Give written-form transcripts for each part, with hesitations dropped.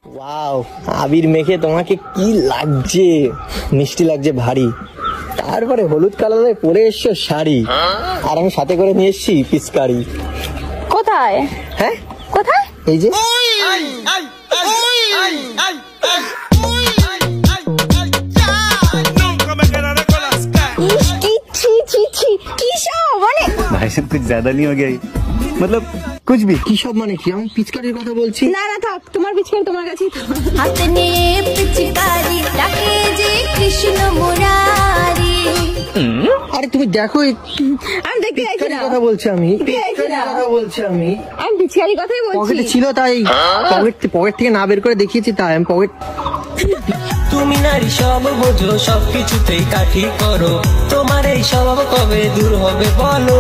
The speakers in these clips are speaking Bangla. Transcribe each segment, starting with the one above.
ওয়াও, আবির মেখে তোমাকে কি লাগছে, মিষ্টি লাগছে ভারী। তারপরে হলুদ কালারে পরে এসছো শাড়ি, আর আমি সাথে করে নিয়ে এসছি পিচকারি। কোথায়? হ্যাঁ কোথায়? এই যে। भाई साहब कुछ ज्यादा नहीं हो गया? मतलब कुछ भी। কি সব মানে কি? আমি পিচকারির কথা বলছি। না না থাক, তোমার পিচকারি তোমার কাছেই থাক। হাতে নিয়ে পিচকারি ডাকে যে কৃষ্ণ মুরারি। আরে তুমি দেখো, আমি দেখতে চাইছি না, কথা বলছি আমি, কথা বলছি আমি। আমি পিচকারি কথাই বলছি। পকেটে ছিল তাই, পকেট থেকে না বের করে দেখিয়েছি তাই আমি পকেট। তুমি নারী সব বোঝো, সবকিছুতেই কাঠি করো, তোমার এই স্বভাব কবে দূর হবে বলো।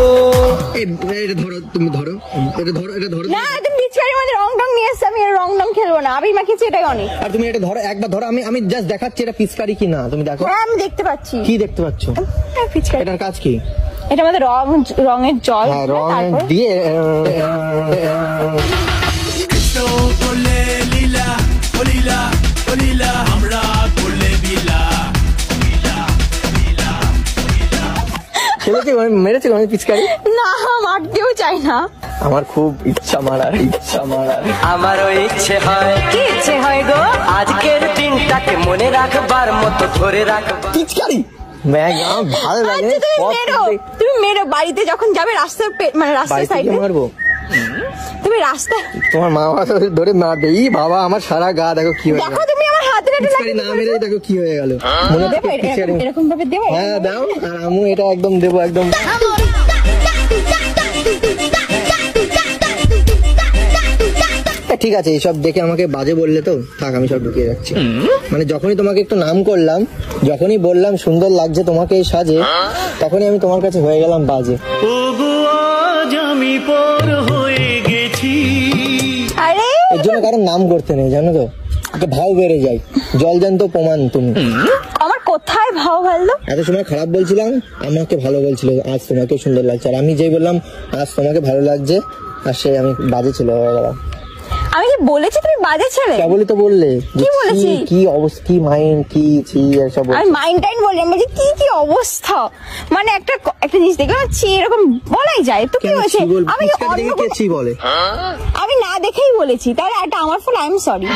এটা ধরো, তুমি ধরো, এটা ধরো, এটা ধরো। না তুমি পিচকারির মধ্যে রং টং নিয়ে এসছো, আমি রং টং খেলবো না, আমি মাখিয়েছি এটাই অনেক। আর তুমি এটা ধরো, একবার ধরো, আমি জাস্ট দেখাচ্ছি এটা পিচকারি কি না, তুমি দেখো। হ্যাঁ আমি দেখতে পাচ্ছি। কি দেখতে পাচ্ছ? পিচকারি। এটার কাজ কি? এটা আমাদের রঙের জল। হ্যাঁ, রং দিয়ে ছেলেকে মেরেছে আমি পিচকারি। না মারতেও চাই না, আমার খুব ইচ্ছা মারার। আমারও ইচ্ছে হয়। কি ইচ্ছে হয় গো? আজকের দিনটাকে মনে রাখবার মতো ধরে রাখবার। পিচকারি আমার ভালো লাগে। আচ্ছা, তুমি মেরো বাড়িতে যখন যাবে, রাস্তার মানে রাস্তার সাইডে মারবো। তুমি রাস্তায় তোমার মা বাবা ধরে মারবে। এই বাবা, আমার সারা গা দেখো কি হয়ে গেল। দেখো তুমি আমার হাতে পিচকারি না মেরে দেখো কি হয়ে গেল। মনে হচ্ছে পিচকারি এরকম ভাবে দেবো। হ্যাঁ দাও, আর আমি এটা একদম দেবো, একদম। ঠিক আছে, এইসব দেখে আমাকে বাজে বললে তো থাক, আমি সব ঢুকিয়ে রাখছি। মানে যখনই তোমাকে একটু নাম করলাম, যখনই বললাম সুন্দর লাগছে তোমাকে এই সাজে, তখনই আমি তোমার কাছে হয়ে গেলাম বাজে। আমি পর হয়ে গেছি। আরে এর জন্য কারণ নাম করতে নেই, জানো তো, একটা ভাও বেড়ে যায়। জলজান্ত প্রমাণ তুমি। আমার কোথায় ভাও ভালো? এত সময় খারাপ বলছিলাম, আমাকে ভালো বলছিল, আজ তোমাকে সুন্দর লাগছে। আর আমি যেই বললাম আজ তোমাকে ভালো লাগছে, আর সে আমি বাজে ছিল হয়ে গেলাম। আমি কি বলেছি তুমি বাজে ছেলে? কেবলই তো বললে কি বলেছি? কি অবস্থা, কি মাইন্ড, কি এসব। আমি মাইন্ড টাইম বললাম, বলছি কি অবস্থা, মানে একটা জিনিস দেখলাম এরকম বলাই যায় তো কি হয়েছে? আমি বলে আমি না দেখেই বলেছি, তাহলে এটা আমার ফল, আই এম সরি।